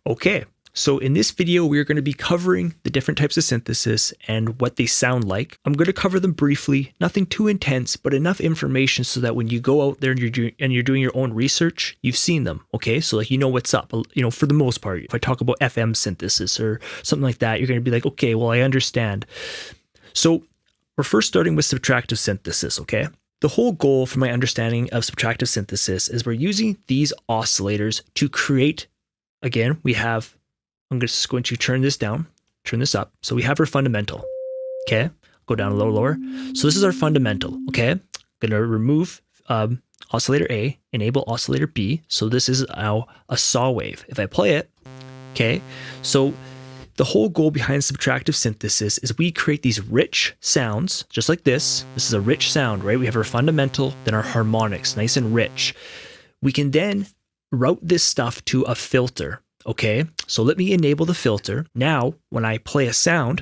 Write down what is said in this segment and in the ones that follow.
Okay, so in this video, we're going to be covering the different types of synthesis and what they sound like. I'm going to cover them briefly, nothing too intense, but enough information so that when you go out there and you're doing your own research, you've seen them, okay? So like you know what's up, for the most part. If I talk about FM synthesis or something like that, you're going to be like, okay, well, I understand. So we're first starting with subtractive synthesis, okay? The whole goal for my understanding of subtractive synthesis is we're using these oscillators to create. Again, I'm just going to turn this up. So we have our fundamental, okay? Go down a little lower. So this is our fundamental, okay? I'm gonna remove oscillator A, enable oscillator B. So this is now a saw wave. If I play it, okay? So the whole goal behind subtractive synthesis is we create these rich sounds, just like this. This is a rich sound, right? We have our fundamental, then our harmonics, nice and rich. We can then route this stuff to a filter, okay? So let me enable the filter. Now, when I play a sound,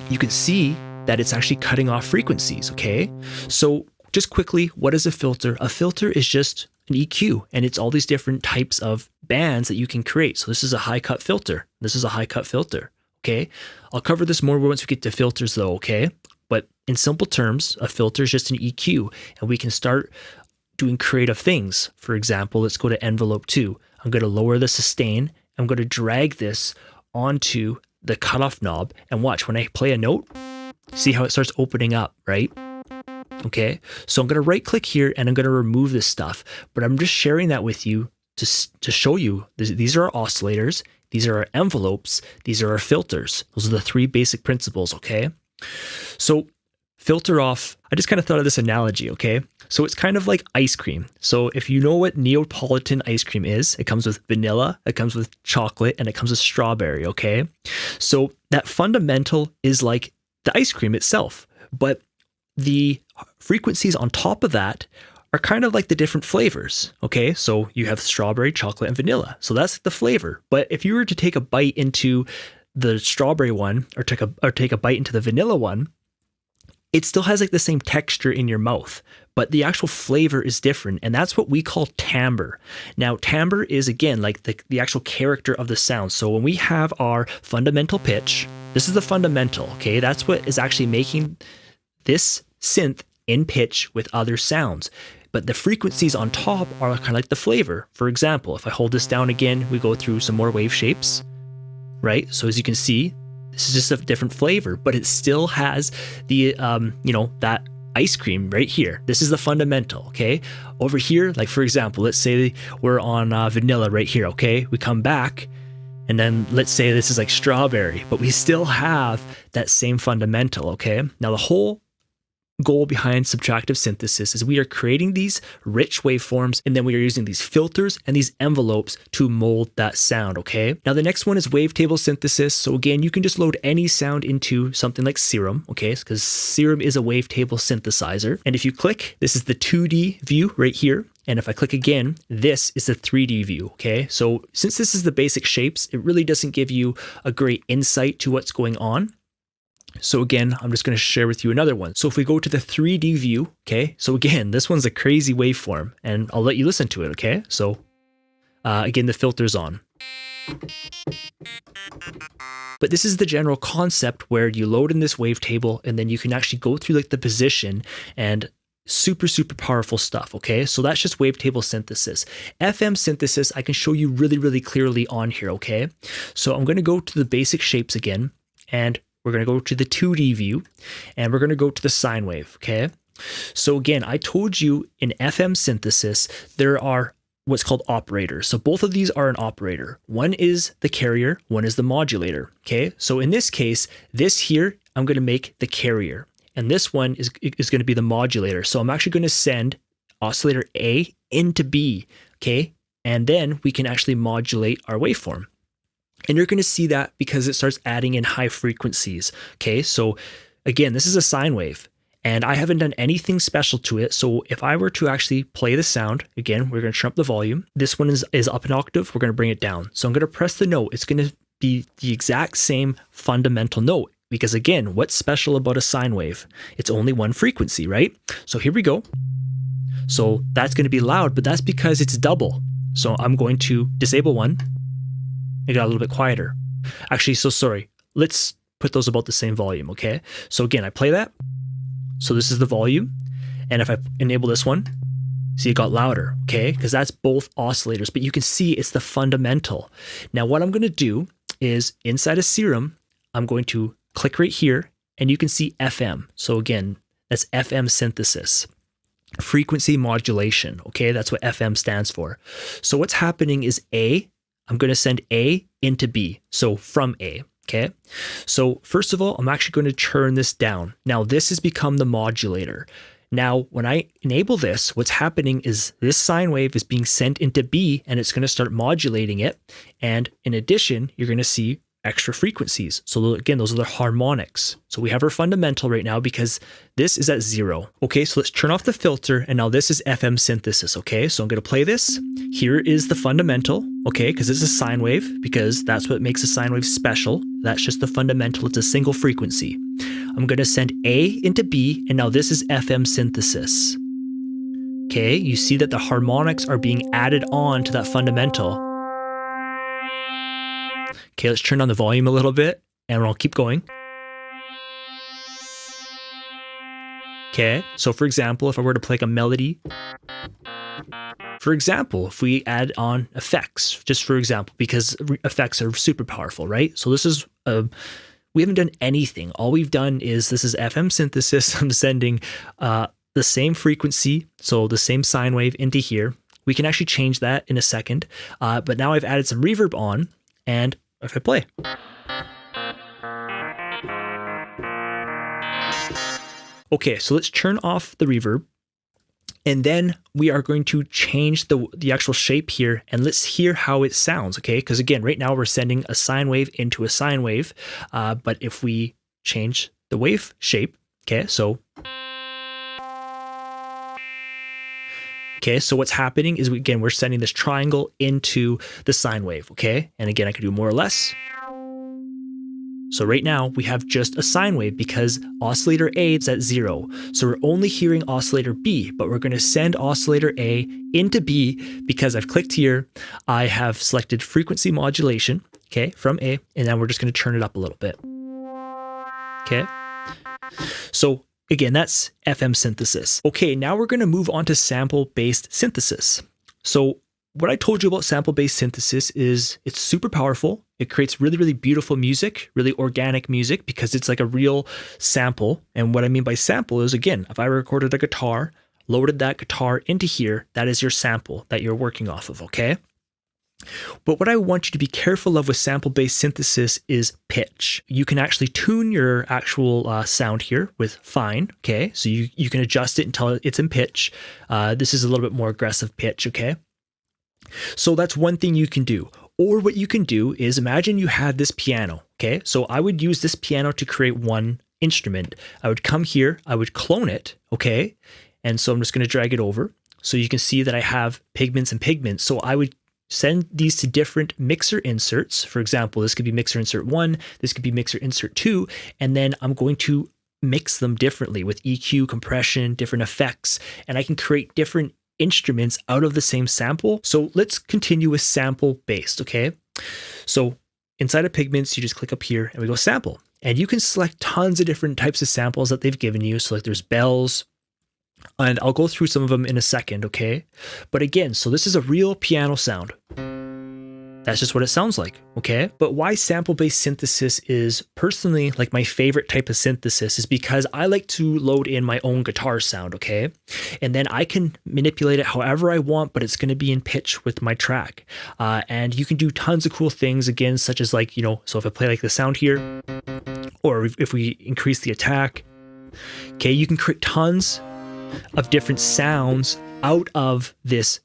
you can see that it's actually cutting off frequencies, okay? So just quickly, what is a filter? A filter is just an EQ, and it's all these different types of bands that you can create. So this is a high cut filter. This is a high cut filter, okay? I'll cover this more once we get to filters though, okay? But in simple terms, a filter is just an EQ, and we can start doing creative things. For example, let's go to envelope 2. I'm going to lower the sustain. I'm going to drag this onto the cutoff knob, and watch when I play a note, see how it starts opening up, right? Okay, so I'm going to right click here and I'm going to remove this stuff, but I'm just sharing that with you to show you these are our oscillators, these are our envelopes, these are our filters. Those are the three basic principles, okay? So filter off, I just kind of thought of this analogy, okay? So it's kind of like ice cream. So if you know what Neapolitan ice cream is, it comes with vanilla, it comes with chocolate, and it comes with strawberry, okay? So that fundamental is like the ice cream itself, but the frequencies on top of that are kind of like the different flavors, okay? So you have strawberry, chocolate, and vanilla. So that's the flavor. But if you were to take a bite into the strawberry one or take a bite into the vanilla one, it still has like the same texture in your mouth, but the actual flavor is different. And that's what we call timbre. Now, timbre is, again, like the actual character of the sound. So when we have our fundamental pitch, this is the fundamental, okay? That's what is actually making this synth in pitch with other sounds. But the frequencies on top are kind of like the flavor. For example, if I hold this down again, we go through some more wave shapes, right? So as you can see, this is just a different flavor, but it still has the, that ice cream right here. This is the fundamental, okay? Over here, like for example, let's say we're on vanilla right here, okay? We come back, and then let's say this is like strawberry, but we still have that same fundamental, okay? Now the whole goal behind subtractive synthesis is we are creating these rich waveforms, and then we are using these filters and these envelopes to mold that sound, okay? Now the next one is wavetable synthesis. So again, you can just load any sound into something like Serum, okay? Because Serum is a wavetable synthesizer. And if you click, this is the 2D view right here. And if I click again, this is the 3D view, okay? So since this is the basic shapes, it really doesn't give you a great insight to what's going on. So again, I'm just going to share with you another one. So if we go to the 3D view, okay, so again, this one's a crazy waveform, and I'll let you listen to it, okay? So again, the filter's on. But this is the general concept where you load in this wavetable, and then you can actually go through like the position and super powerful stuff, okay? So that's just wavetable synthesis. FM synthesis, I can show you really clearly on here, okay? So I'm going to go to the basic shapes again, and we're going to go to the 2D view, and we're going to go to the sine wave, okay? So again, I told you in FM synthesis, there are what's called operators. So both of these are an operator. One is the carrier, one is the modulator, okay? So in this case, this here, I'm going to make the carrier, and this one is going to be the modulator. So I'm actually going to send oscillator A into B, okay? And then we can actually modulate our waveform. And you're going to see that because it starts adding in high frequencies. Okay, so again, this is a sine wave, and I haven't done anything special to it. So if I were to actually play the sound, again, we're going to turn up the volume. This one is up an octave. We're going to bring it down. So I'm going to press the note. It's going to be the exact same fundamental note because again, what's special about a sine wave? It's only one frequency, right? So here we go. So that's going to be loud, but that's because it's double. So I'm going to disable one. it got a little bit quieter. Actually, so sorry. Let's put those about the same volume, okay? So again, I play that. So this is the volume. And if I enable this one, see, it got louder, okay? Because that's both oscillators, but you can see it's the fundamental. Now, what I'm going to do is inside of Serum, I'm going to click right here, and you can see FM. So again, that's FM synthesis. Frequency modulation, okay? That's what FM stands for. So what's happening is I'm going to send A into B, so from A, okay? So first of all, I'm actually going to turn this down. Now, this has become the modulator. Now, when I enable this, what's happening is this sine wave is being sent into B, and it's going to start modulating it. And in addition, you're going to see extra frequencies. So again, those are the harmonics. So we have our fundamental right now because this is at 0. Okay, so let's turn off the filter, and now this is FM synthesis, okay? So I'm going to play this. Here is the fundamental, okay, because this is a sine wave, because that's what makes a sine wave special. That's just the fundamental. It's a single frequency. I'm going to send A into B, and now this is FM synthesis. Okay, you see that the harmonics are being added on to that fundamental. Okay, let's turn down the volume a little bit, and I'll keep going. Okay, so for example, if I were to play like a melody, for example, if we add on effects, just for example, because effects are super powerful, right? So this is, we haven't done anything. All we've done is, this is FM synthesis. I'm sending the same frequency, so the same sine wave into here. We can actually change that in a second, but now I've added some reverb on, and if I play. Okay, so let's turn off the reverb, and then we are going to change the actual shape here, and let's hear how it sounds, okay? Because again, right now we're sending a sine wave into a sine wave, but if we change the wave shape, okay, so what's happening is, we're sending this triangle into the sine wave, okay? And again, I could do more or less. So right now we have just a sine wave because oscillator A is at 0. So we're only hearing oscillator B, but we're going to send oscillator A into B because I've clicked here. I have selected frequency modulation, okay, from A, and then we're just going to turn it up a little bit. Okay. So again, that's FM synthesis. Okay, now we're going to move on to sample-based synthesis. So what I told you about sample-based synthesis is it's super powerful. It creates really, really beautiful music, really organic music, because it's like a real sample. And what I mean by sample is, again, if I recorded a guitar, loaded that guitar into here, that is your sample that you're working off of, okay? But what I want you to be careful of with sample-based synthesis is pitch. You can actually tune your actual sound here with fine, okay? So you can adjust it until it's in pitch. This is a little bit more aggressive pitch, okay? So that's one thing you can do. Or what you can do is, imagine you had this piano, okay? So I would use this piano to create one instrument. I would come here, I would clone it, okay? And so I'm just going to drag it over. So you can see that I have pigments and pigments. So I would send these to different mixer inserts. For example, this could be mixer insert 1, this could be mixer insert 2, and then I'm going to mix them differently with EQ, compression, different effects, and I can create different instruments out of the same sample. So let's continue with sample based, okay? So inside of pigments, you just click up here and we go sample, and you can select tons of different types of samples that they've given you. So like there's bells, and I'll go through some of them in a second, okay? But again, so this is a real piano sound. That's just what it sounds like, okay? But why sample-based synthesis is personally like my favorite type of synthesis is because I like to load in my own guitar sound, okay? And then I can manipulate it however I want, but it's gonna be in pitch with my track. And you can do tons of cool things, again, such as like, so if I play like the sound here, or if we increase the attack, okay, you can create tons of different sounds out of this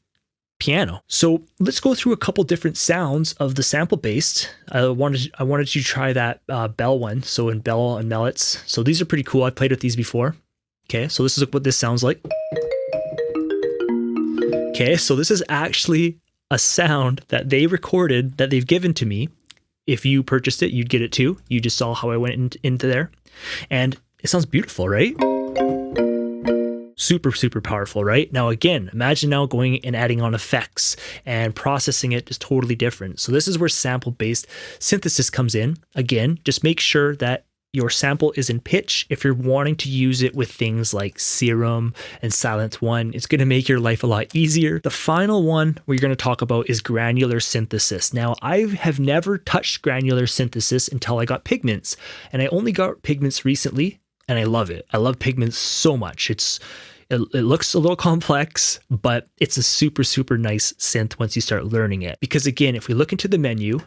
piano. So let's go through a couple different sounds of the sample based. I wanted you to try that bell one. So in bell and mellets. So these are pretty cool. I've played with these before. Okay, so this is what this sounds like. Okay, so this is actually a sound that they recorded that they've given to me. If you purchased it, you'd get it too. You just saw how I went into there. And it sounds beautiful, right? Super, super powerful, right? Now, again, imagine now going and adding on effects and processing it is totally different. So this is where sample-based synthesis comes in. Again, just make sure that your sample is in pitch. If you're wanting to use it with things like Serum and Silent 1, it's going to make your life a lot easier. The final one we're going to talk about is granular synthesis. Now, I have never touched granular synthesis until I got pigments, and I only got pigments recently, and I love it. I love pigments so much. It looks a little complex, but it's a super, super nice synth once you start learning it. Because again, if we look into the menu,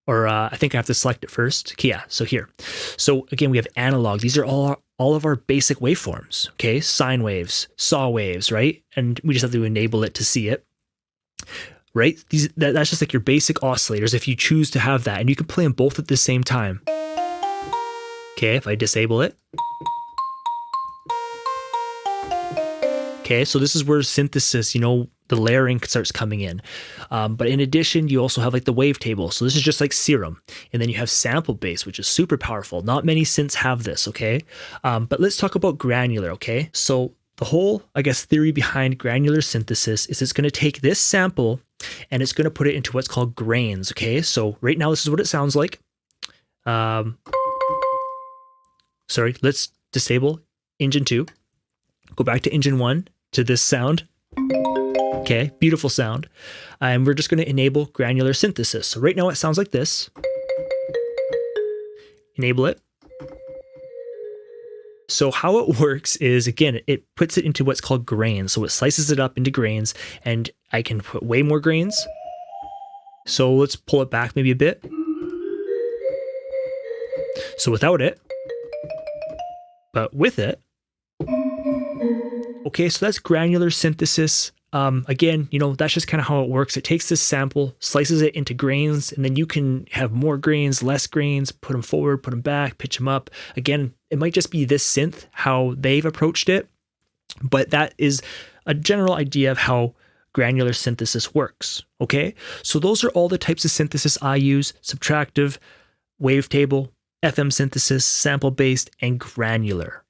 or I think I have to select it first. Okay, yeah, so here. So again, we have analog. These are all of our basic waveforms, okay? Sine waves, saw waves, right? And we just have to enable it to see it, right? That's just like your basic oscillators if you choose to have that. And you can play them both at the same time. Okay, if I disable it. Okay, so this is where synthesis, the layering starts coming in. But in addition, you also have like the wavetable. So this is just like Serum. And then you have sample base, which is super powerful. Not many synths have this, okay? But let's talk about granular, okay? So the whole, I guess, theory behind granular synthesis is it's going to take this sample and it's going to put it into what's called grains, okay? So right now, this is what it sounds like. Sorry, let's disable engine 2. Go back to engine 1 to this sound. Okay, beautiful sound. And we're just going to enable granular synthesis. So right now it sounds like this. Enable it. So how it works is, again, it puts it into what's called grains. So it slices it up into grains, and I can put way more grains. So let's pull it back maybe a bit. So without it, but with it. Okay, so that's granular synthesis. Again, that's just kind of how it works. It takes this sample, slices it into grains, and then you can have more grains, less grains, put them forward, put them back, pitch them up. Again, it might just be this synth, how they've approached it, but that is a general idea of how granular synthesis works. Okay, so those are all the types of synthesis I use: subtractive, wavetable, FM synthesis, sample-based, and granular.